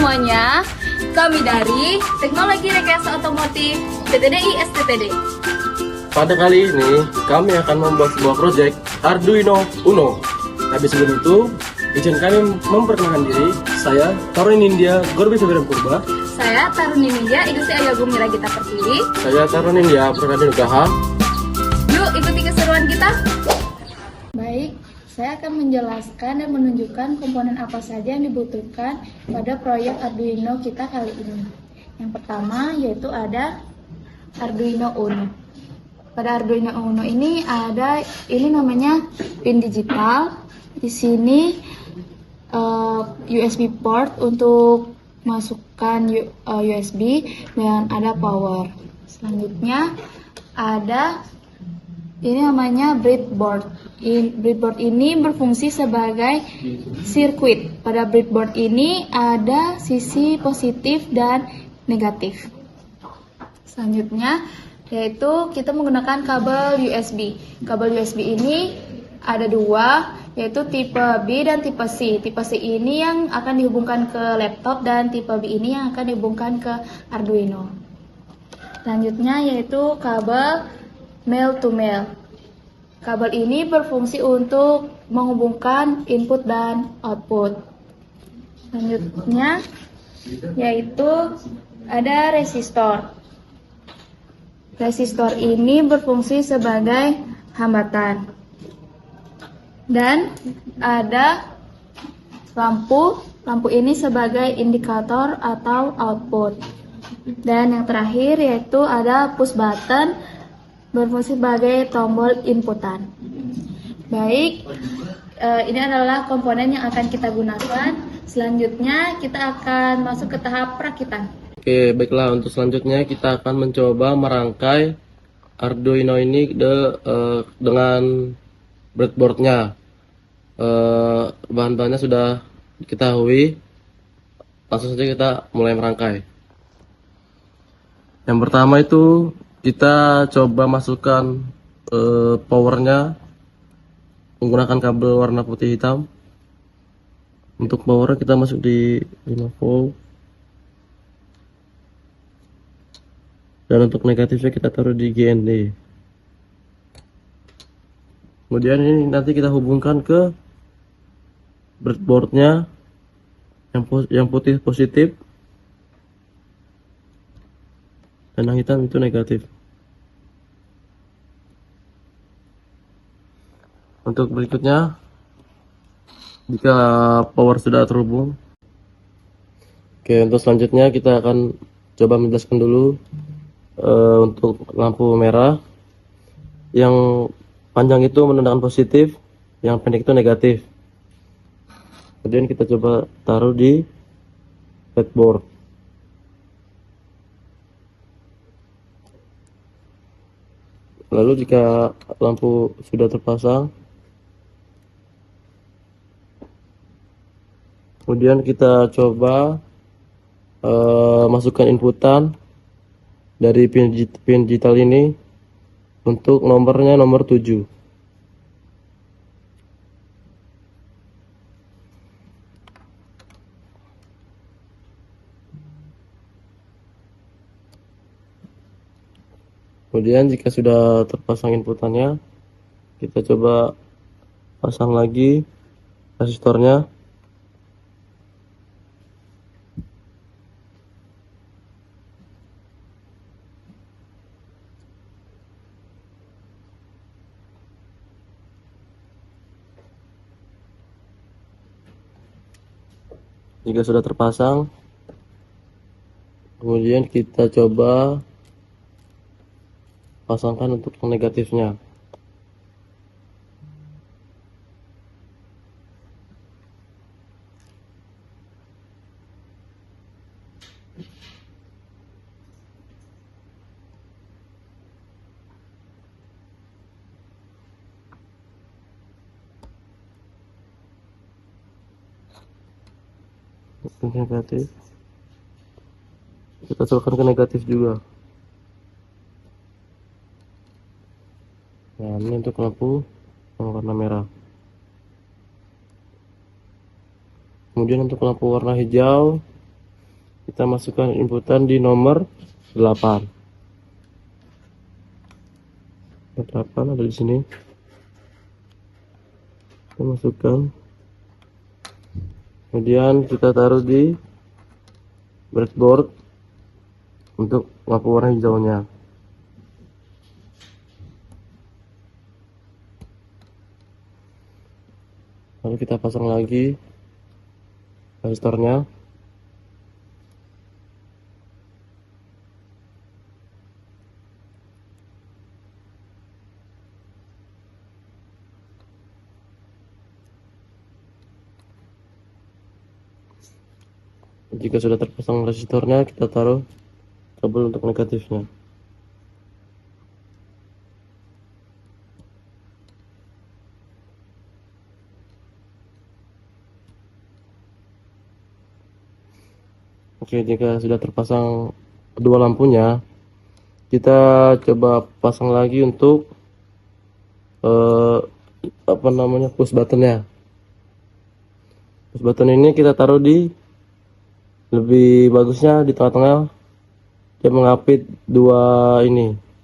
semuanya, kami dari Teknologi Rekayasa Otomotif PTDI STTD. Pada kali ini, kami akan membuat sebuah proyek Arduino Uno. Tapi sebelum itu, izin kami memperkenalkan diri. Saya Tarun India Gorbi Febiran Purba. Saya Taruni Nindya Idusi Ayagung Miragita Pertiwi. Saya Tarun India Perkadin Ugaha. Yuk ikuti keseruan kita. Baik, saya akan menjelaskan dan menunjukkan komponen apa saja yang dibutuhkan pada proyek Arduino kita kali ini. Yang pertama yaitu ada Arduino Uno. Pada Arduino Uno ini ada namanya pin digital. Di sini USB port untuk masukkan USB dan ada power. Selanjutnya ada ini namanya breadboard. Breadboard ini berfungsi sebagai sirkuit. Pada breadboard ini ada sisi positif dan negatif. Selanjutnya yaitu kita menggunakan kabel USB. Kabel USB ini ada dua, yaitu tipe B dan tipe C. Tipe C ini yang akan dihubungkan ke laptop dan tipe B ini yang akan dihubungkan ke Arduino. Selanjutnya yaitu kabel male to male. Kabel ini berfungsi untuk menghubungkan input dan output. Selanjutnya yaitu ada resistor. Resistor ini berfungsi sebagai hambatan. Dan ada lampu. Lampu ini sebagai indikator atau output. Dan yang terakhir yaitu ada push button, berfungsi sebagai tombol inputan. Baik, ini adalah komponen yang akan kita gunakan. Selanjutnya kita akan masuk ke tahap perakitan. Oke, baiklah, untuk selanjutnya kita akan mencoba merangkai Arduino ini dengan breadboardnya. Bahan-bahannya sudah diketahui. Langsung saja kita mulai merangkai. Yang pertama itu kita coba masukkan powernya menggunakan kabel warna putih hitam. Untuk powernya kita masuk di 5 volt. Dan untuk negatifnya kita taruh di GND. Kemudian ini nanti kita hubungkan ke breadboardnya yang putih positif dan yang hitam itu negatif. Untuk berikutnya, jika power sudah terhubung, untuk selanjutnya kita akan coba menjelaskan dulu untuk lampu merah. Yang panjang itu menandakan positif, yang pendek itu negatif. Kemudian kita coba taruh di breadboard. Lalu jika lampu sudah terpasang, kemudian kita coba masukkan inputan dari pin digital ini untuk nomornya nomor 7. Kemudian jika sudah terpasang inputannya, kita coba pasang lagi resistornya. Jika sudah terpasang, kemudian kita coba pasangkan untuk yang negatifnya. Negatif, kita colokkan ke negatif juga. Nah, ini untuk lampu yang warna merah. Kemudian untuk lampu warna hijau, Kita masukkan inputan di nomor 8. 8 ada di sini. Kita masukkan. Kemudian kita taruh di breadboard untuk lampu warna hijaunya. Lalu kita pasang lagi resistornya. Jika sudah terpasang resistornya, kita taruh kabel untuk negatifnya. Oke, jika sudah terpasang kedua lampunya, kita coba pasang lagi untuk push buttonnya. Push button ini kita taruh di, lebih bagusnya di tengah-tengah, dia mengapit dua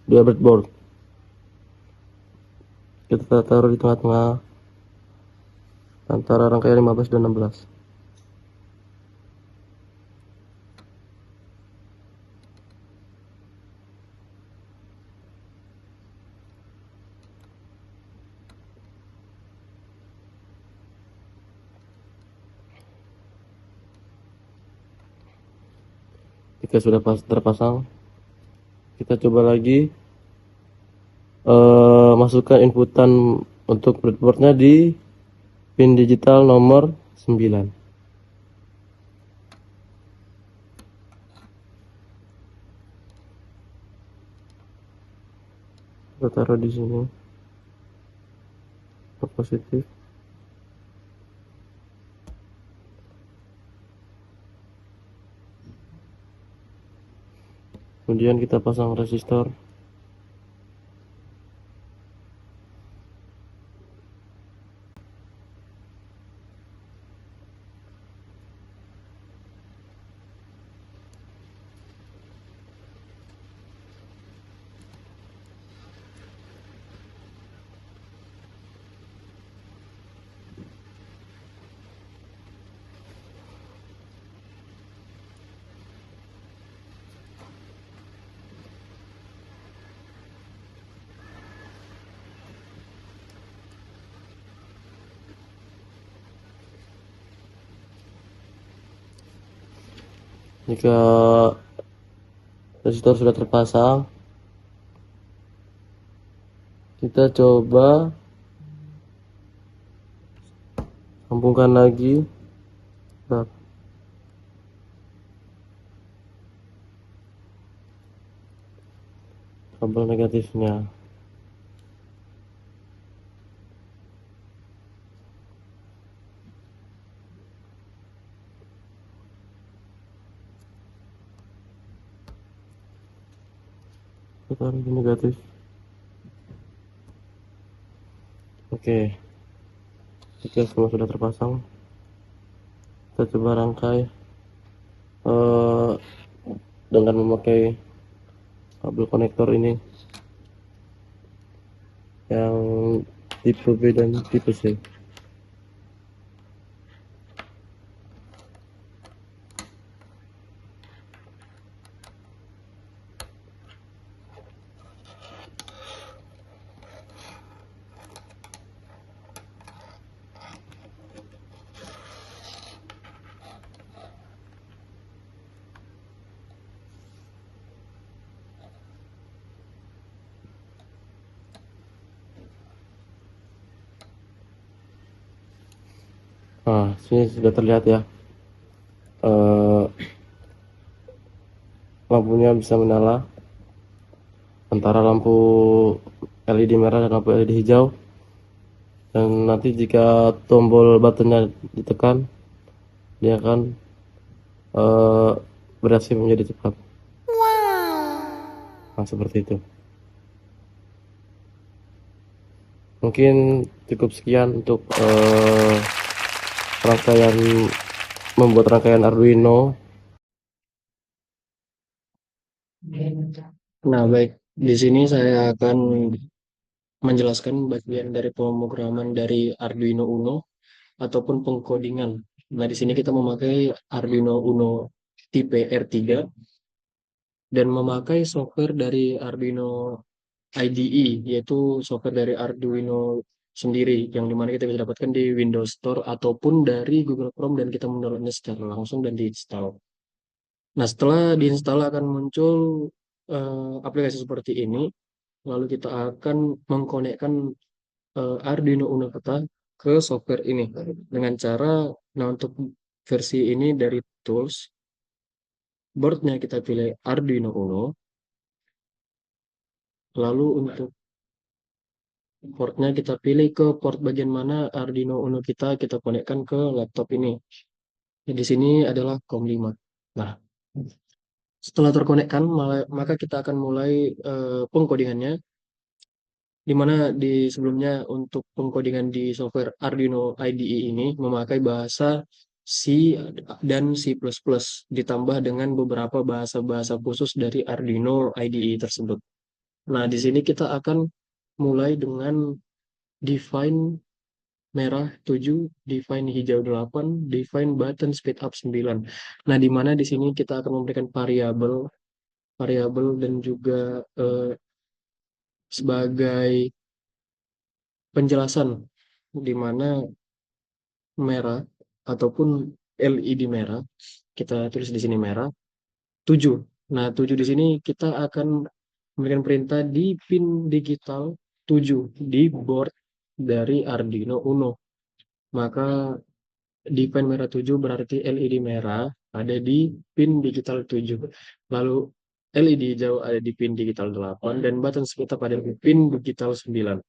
breadboard. Kita taruh di tengah-tengah antara rangkaian 15 dan 16. Jika sudah terpasang, kita coba lagi masukkan inputan untuk breadboardnya di pin digital nomor 9. Kita taruh di sini positif. Kemudian kita pasang resistor. Jika resistor sudah terpasang, kita coba sambungkan lagi kabel negatifnya. Kita taruh di negatif. Oke, jika semua sudah terpasang, kita coba rangkai dengan memakai kabel konektor ini yang tipe B dan tipe C. Nah, sini sudah terlihat ya, lampunya bisa menyala antara lampu LED merah dan lampu LED hijau. Dan nanti jika tombol buttonnya ditekan, dia akan bereaksi menjadi cepat. Nah, seperti itu. Mungkin cukup sekian untuk membuat rangkaian Arduino Nah, baik. Di sini saya akan menjelaskan bagian dari pemrograman dari Arduino Uno ataupun pengkodingan. Nah, di sini kita memakai Arduino Uno tipe R3 dan memakai software dari Arduino IDE, yaitu software dari Arduino sendiri, yang dimana kita bisa dapatkan di Windows Store ataupun dari Google Chrome dan kita mendownloadnya secara langsung dan diinstal. Nah, setelah diinstal akan muncul aplikasi seperti ini, lalu kita akan mengkonekkan Arduino Uno kita ke software ini dengan cara, nah untuk versi ini dari tools, boardnya kita pilih Arduino Uno, lalu untuk portnya kita pilih ke port bagian mana Arduino Uno kita konekkan ke laptop ini. Di sini adalah COM5. Nah, setelah terkonekkan, maka kita akan mulai pengkodingannya, di mana di sebelumnya untuk pengkodingan di software Arduino IDE ini memakai bahasa C dan C++, ditambah dengan beberapa bahasa-bahasa khusus dari Arduino IDE tersebut. Nah, di sini kita akan mulai dengan define merah 7, define hijau 8, define button speed up 9. Nah, di mana di sini kita akan memberikan variabel, variabel dan juga sebagai penjelasan di mana merah ataupun LED merah, kita tulis di sini merah 7. Nah, 7 di sini kita akan memberikan perintah di pin digital 7 di board dari Arduino Uno. Maka di pin merah 7 berarti LED merah ada di pin digital 7. Lalu LED hijau ada di pin digital 8 dan button speed up ada di pin digital 9.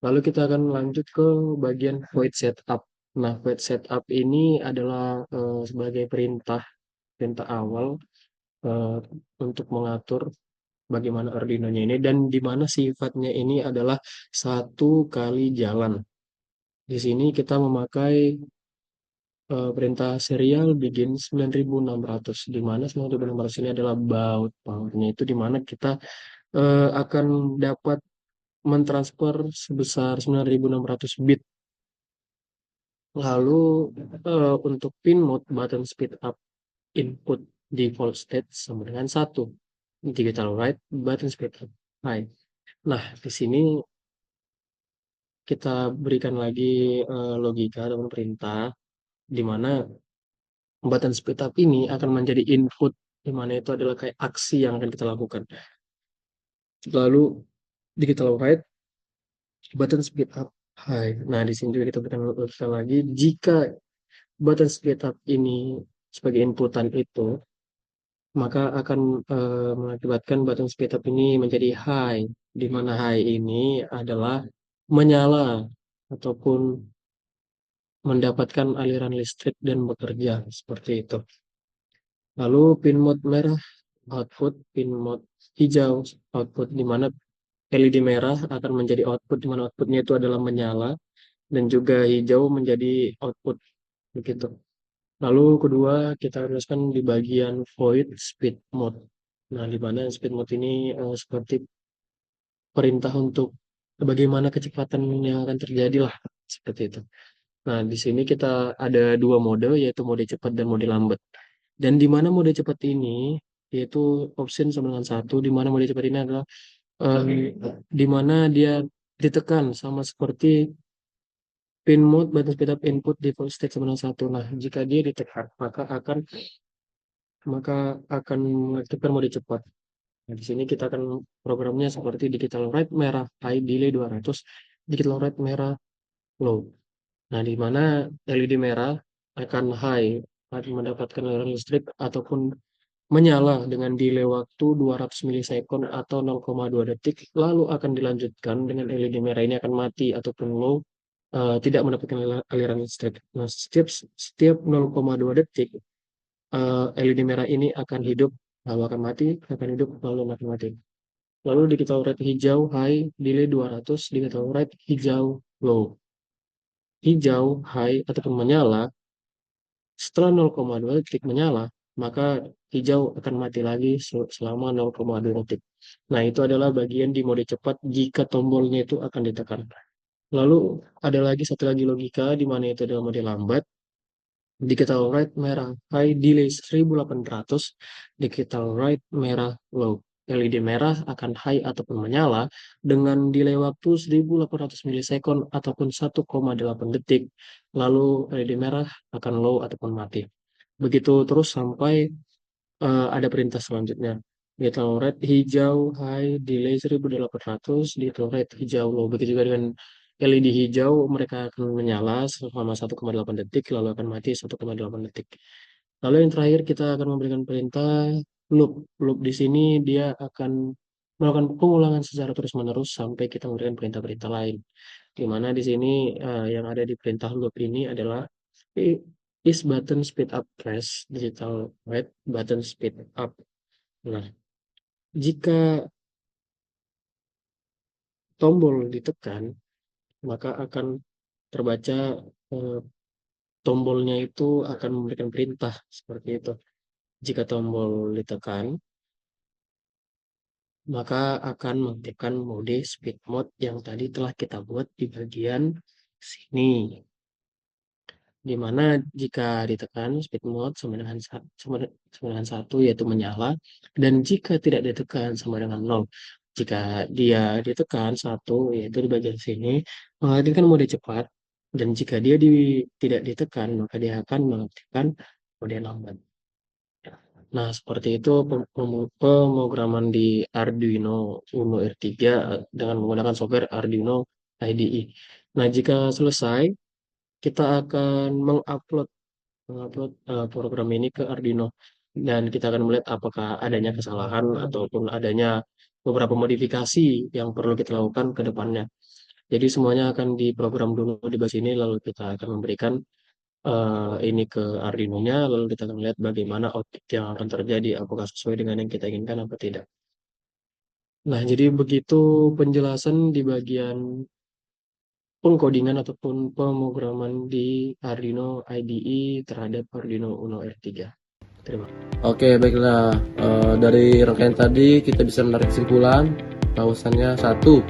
Lalu kita akan lanjut ke bagian void setup. Nah, void setup ini adalah sebagai perintah perintah awal eh, untuk mengatur bagaimana Arduino-nya ini dan di mana sifatnya ini adalah satu kali jalan. Di sini kita memakai perintah serial begin 9600, di mana 9600 ini adalah baud powernya, itu di mana kita akan dapat mentransfer sebesar 9600 bit. Lalu untuk pin mode button speed up input default state sama dengan 1. Digital write button speed up high. Nah, di sini kita berikan lagi logika dan perintah di mana button speed up ini akan menjadi input, di mana itu adalah kayak aksi yang akan kita lakukan. Lalu digital write button speed up high. Nah, di sini juga kita berikan logika lagi jika button speed up ini sebagai inputan itu, maka akan mengakibatkan button speed up ini menjadi high, di mana high ini adalah menyala ataupun mendapatkan aliran listrik dan bekerja seperti itu. Lalu pin mode merah output, pin mode hijau output, di mana LED merah akan menjadi output, di mana outputnya itu adalah menyala dan juga hijau menjadi output begitu. Lalu kedua kita tuliskan di bagian void speed mode. Nah, di mana speed mode ini seperti perintah untuk bagaimana kecepatan yang akan terjadi lah seperti itu. Nah, di sini kita ada dua mode, yaitu mode cepat dan mode lambat. Dan di mana mode cepat ini yaitu option sama dengan 1, di mana mode cepat ini adalah em, di mana dia ditekan sama seperti pin mode button speed up input default state sama dengan 1. Nah, jika dia ditekan maka akan mengaktifkan mode cepat. Nah, di sini kita akan programnya seperti digital write merah high delay 200, digital write merah low. Nah, di mana LED merah akan high, akan mendapatkan aliran listrik ataupun menyala dengan delay waktu 200 milisekund atau 0,2 detik, lalu akan dilanjutkan dengan LED merah ini akan mati ataupun low, tidak mendapatkan aliran listrik. Nah, setiap 0,2 detik LED merah ini akan hidup, lalu akan mati, akan hidup, lalu akan mati. Lalu digital red hijau high, delay 200, digital red hijau low. Hijau high ataupun menyala, setelah 0,2 detik menyala, maka hijau akan mati lagi selama 0,2 detik. Nah, itu adalah bagian di mode cepat jika tombolnya itu akan ditekan. Lalu ada lagi satu lagi logika di mana itu adalah mode lambat. Digital write merah high delay 1800, digital write merah low. LED merah akan high ataupun menyala dengan delay waktu 1800 milisekund ataupun 1,8 detik. Lalu LED merah akan low ataupun mati. Begitu terus sampai ada perintah selanjutnya. Digital red hijau high delay 1800, digital red hijau low. Begitu juga dengan LED hijau, mereka akan menyala selama 1,8 detik, lalu akan mati 1,8 detik. Lalu yang terakhir kita akan memberikan perintah loop. Loop di sini dia akan melakukan pengulangan secara terus-menerus sampai kita memberikan perintah-perintah lain. Di mana di sini yang ada di perintah loop ini adalah is button speed up press digital red button speed up. Nah, jika tombol ditekan, maka akan terbaca tombolnya itu akan memberikan perintah seperti itu. Jika tombol ditekan, maka akan mengaktifkan mode speed mode yang tadi telah kita buat di bagian sini. Di mana jika ditekan speed mode sama dengan 1 yaitu menyala, dan jika tidak ditekan sama dengan 0. Jika dia ditekan 1 yaitu di bagian sini mengaktifkan mode cepat, dan jika dia tidak ditekan maka dia akan mengaktifkan mode lambat. Nah, seperti itu pemrograman di Arduino Uno R3 dengan menggunakan software Arduino IDE. Nah, jika selesai, kita akan mengupload program ini ke Arduino, dan kita akan melihat apakah adanya kesalahan ataupun adanya beberapa modifikasi yang perlu kita lakukan ke depannya. Jadi semuanya akan diprogram dulu di base ini, lalu kita akan memberikan ini ke Arduino-nya, lalu kita akan lihat bagaimana output yang akan terjadi, apakah sesuai dengan yang kita inginkan atau tidak. Nah, jadi begitu penjelasan di bagian pengkodingan ataupun pemrograman di Arduino IDE terhadap Arduino Uno R3. Terima kasih. Oke, baiklah. Dari rangkaian tadi kita bisa menarik kesimpulan bahwasannya 1.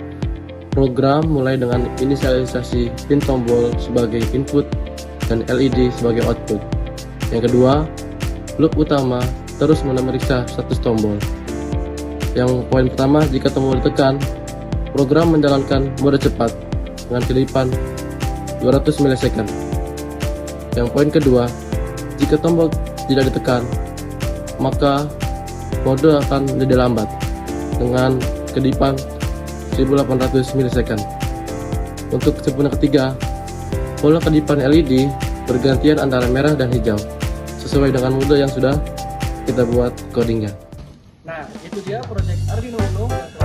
Program mulai dengan inisialisasi pin tombol sebagai input dan LED sebagai output. Yang kedua, loop utama terus memeriksa status tombol. Yang poin pertama, jika tombol ditekan, program menjalankan mode cepat dengan kelipan 200 millisecond. Yang poin kedua, jika tombol tidak ditekan, maka mode akan menjadi lambat dengan kedipan 1800 millisecond. Untuk kesimpulan ketiga, pola kedipan LED bergantian antara merah dan hijau sesuai dengan mode yang sudah kita buat codingnya. Nah, itu dia proyek Arduino Uno yang